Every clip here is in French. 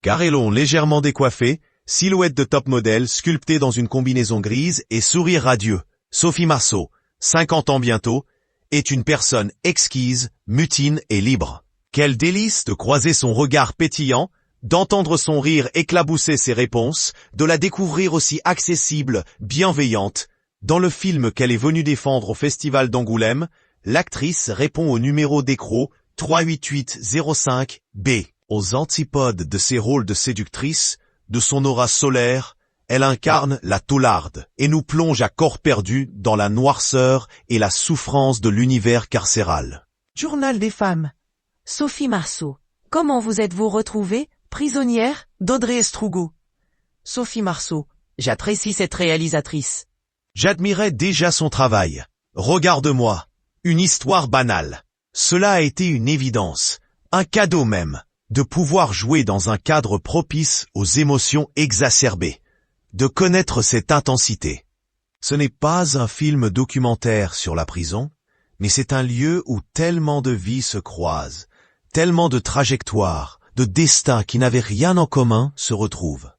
Carrelon légèrement décoiffé, silhouette de top modèle sculptée dans une combinaison grise et sourire radieux. Sophie Marceau, 50 ans bientôt, est une personne exquise, mutine et libre. Quel délice de croiser son regard pétillant, d'entendre son rire éclabousser ses réponses, de la découvrir aussi accessible, bienveillante. Dans le film qu'elle est venue défendre au Festival d'Angoulême, l'actrice répond au numéro d'écrou 38805B. Aux antipodes de ses rôles de séductrice, de son aura solaire, elle incarne la taularde et nous plonge à corps perdu dans la noirceur et la souffrance de l'univers carcéral. Journal des femmes. Sophie Marceau. Comment vous êtes-vous retrouvée, prisonnière d'Audrey Estrugo? Sophie Marceau. J'apprécie cette réalisatrice. J'admirais déjà son travail. Regarde-moi. Une histoire banale. Cela a été une évidence. Un cadeau même. De pouvoir jouer dans un cadre propice aux émotions exacerbées. De connaître cette intensité. Ce n'est pas un film documentaire sur la prison, mais c'est un lieu où tellement de vies se croisent, tellement de trajectoires, de destins qui n'avaient rien en commun se retrouvent.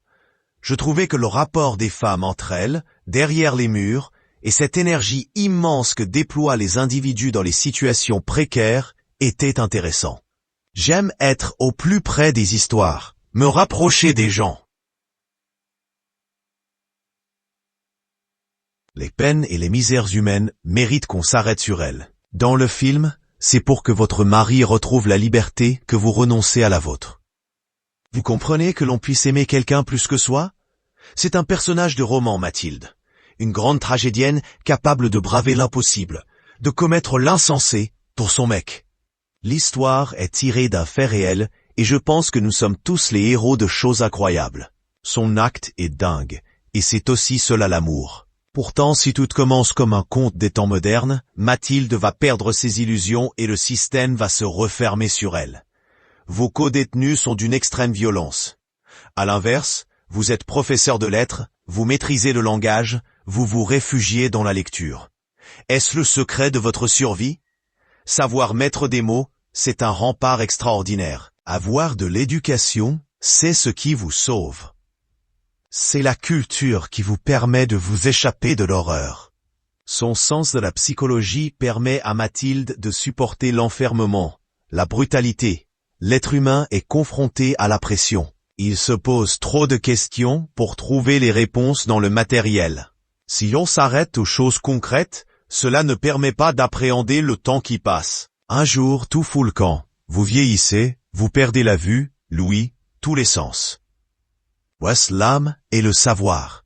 Je trouvais que le rapport des femmes entre elles, derrière les murs, et cette énergie immense que déploient les individus dans les situations précaires, était intéressant. J'aime être au plus près des histoires, me rapprocher des gens. Les peines et les misères humaines méritent qu'on s'arrête sur elles. Dans le film, c'est pour que votre mari retrouve la liberté que vous renoncez à la vôtre. Vous comprenez que l'on puisse aimer quelqu'un plus que soi? C'est un personnage de roman, Mathilde. Une grande tragédienne capable de braver l'impossible, de commettre l'insensé pour son mec. L'histoire est tirée d'un fait réel et je pense que nous sommes tous les héros de choses incroyables. Son acte est dingue et c'est aussi cela l'amour. Pourtant, si tout commence comme un conte des temps modernes, Mathilde va perdre ses illusions et le système va se refermer sur elle. Vos co-détenus sont d'une extrême violence. À l'inverse, vous êtes professeur de lettres, vous maîtrisez le langage, vous vous réfugiez dans la lecture. Est-ce le secret de votre survie? Savoir mettre des mots, c'est un rempart extraordinaire. Avoir de l'éducation, c'est ce qui vous sauve. C'est la culture qui vous permet de vous échapper de l'horreur. Son sens de la psychologie permet à Mathilde de supporter l'enfermement, la brutalité. L'être humain est confronté à la pression. Il se pose trop de questions pour trouver les réponses dans le matériel. Si l'on s'arrête aux choses concrètes, cela ne permet pas d'appréhender le temps qui passe. Un jour, tout fout le camp. Vous vieillissez, vous perdez la vue, l'ouïe, tous les sens. Voici l'âme et le savoir.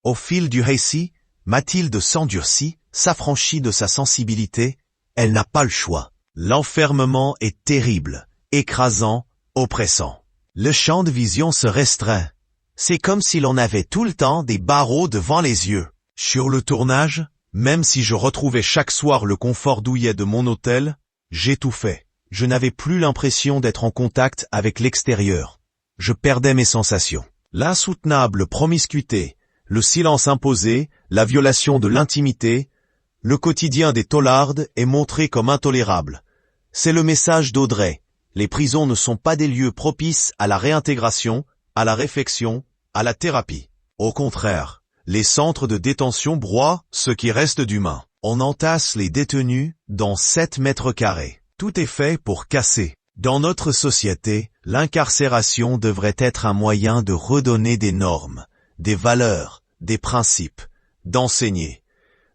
Au fil du récit, Mathilde s'endurcit, s'affranchit de sa sensibilité. Elle n'a pas le choix. L'enfermement est terrible, écrasant, oppressant. Le champ de vision se restreint. C'est comme si l'on avait tout le temps des barreaux devant les yeux. Sur le tournage, même si je retrouvais chaque soir le confort douillet de mon hôtel, j'étouffais. Je n'avais plus l'impression d'être en contact avec l'extérieur. Je perdais mes sensations. L'insoutenable promiscuité, le silence imposé, la violation de l'intimité, le quotidien des taulardes est montré comme intolérable. C'est le message d'Audrey. Les prisons ne sont pas des lieux propices à la réintégration, à la réflexion, à la thérapie. Au contraire, les centres de détention broient ce qui reste d'humain. On entasse les détenus dans 7 mètres carrés. Tout est fait pour casser. Dans notre société, l'incarcération devrait être un moyen de redonner des normes, des valeurs, des principes, d'enseigner.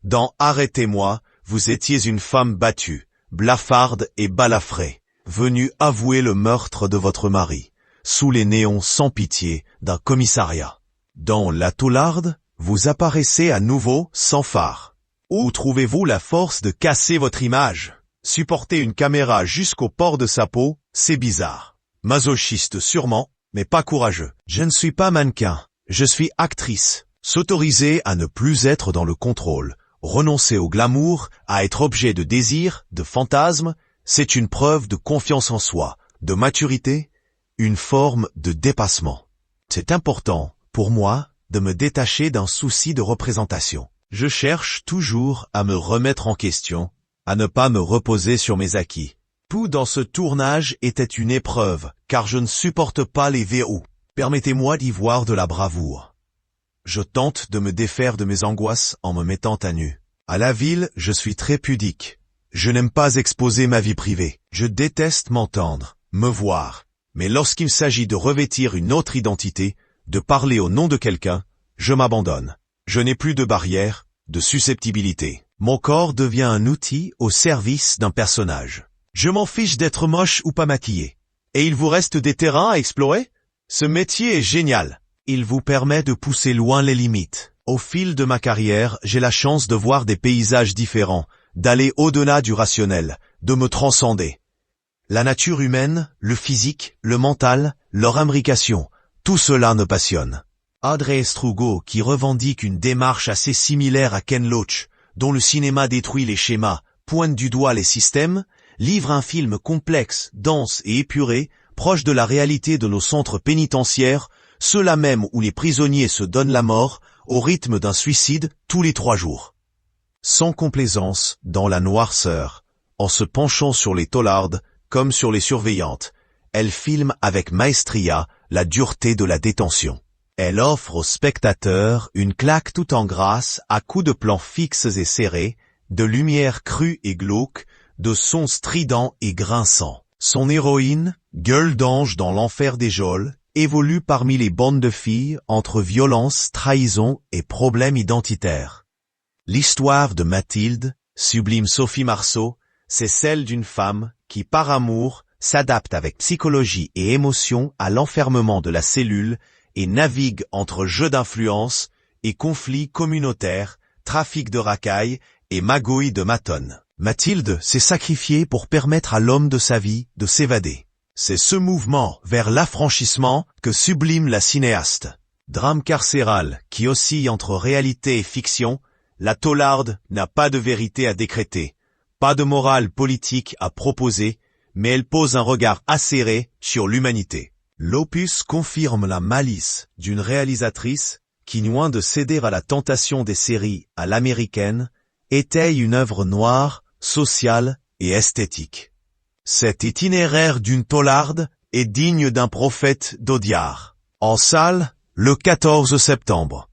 Dans « Arrêtez-moi », vous étiez une femme battue, blafarde et balafrée, venue avouer le meurtre de votre mari, sous les néons sans pitié d'un commissariat. Dans La Taularde, vous apparaissez à nouveau sans phare. Où trouvez-vous la force de casser votre image? Supporter une caméra jusqu'au port de sa peau, c'est bizarre. Masochiste sûrement, mais pas courageux. Je ne suis pas mannequin, je suis actrice. S'autoriser à ne plus être dans le contrôle, renoncer au glamour, à être objet de désir, de fantasme, c'est une preuve de confiance en soi, de maturité, une forme de dépassement. C'est important, pour moi, de me détacher d'un souci de représentation. Je cherche toujours à me remettre en question, à ne pas me reposer sur mes acquis. Tout dans ce tournage était une épreuve, car je ne supporte pas les verrous. Permettez-moi d'y voir de la bravoure. Je tente de me défaire de mes angoisses en me mettant à nu. À la ville, je suis très pudique. Je n'aime pas exposer ma vie privée. Je déteste m'entendre, me voir. Mais lorsqu'il s'agit de revêtir une autre identité, de parler au nom de quelqu'un, je m'abandonne. Je n'ai plus de barrière, de susceptibilité. Mon corps devient un outil au service d'un personnage. Je m'en fiche d'être moche ou pas maquillé. Et il vous reste des terrains à explorer? Ce métier est génial. Il vous permet de pousser loin les limites. Au fil de ma carrière, j'ai la chance de voir des paysages différents, d'aller au-delà du rationnel, de me transcender. La nature humaine, le physique, le mental, leur imbrication, tout cela me passionne. Audrey Estrugo, qui revendique une démarche assez similaire à Ken Loach, dont le cinéma détruit les schémas, pointe du doigt les systèmes, livre un film complexe, dense et épuré, proche de la réalité de nos centres pénitentiaires, ceux-là même où les prisonniers se donnent la mort, au rythme d'un suicide tous les 3 jours. Sans complaisance, dans la noirceur, en se penchant sur les taulardes, comme sur les surveillantes, elle filme avec maestria la dureté de la détention. Elle offre aux spectateurs une claque tout en grâce à coups de plans fixes et serrés, de lumière crue et glauque, de sons stridents et grinçants. Son héroïne, gueule d'ange dans l'enfer des geôles, évolue parmi les bandes de filles entre violence, trahison et problèmes identitaires. L'histoire de Mathilde, sublime Sophie Marceau, c'est celle d'une femme qui, par amour, s'adapte avec psychologie et émotion à l'enfermement de la cellule et navigue entre jeux d'influence et conflits communautaires, trafic de racailles et magouilles de matonnes. Mathilde s'est sacrifiée pour permettre à l'homme de sa vie de s'évader. C'est ce mouvement vers l'affranchissement que sublime la cinéaste. Drame carcéral qui oscille entre réalité et fiction, la taularde n'a pas de vérité à décréter, pas de morale politique à proposer, mais elle pose un regard acéré sur l'humanité. L'opus confirme la malice d'une réalisatrice qui, loin de céder à la tentation des séries à l'américaine, étaye une œuvre noire, sociale et esthétique. Cet itinéraire d'une taularde est digne d'un prophète d'Audiard. En salle, le 14 septembre.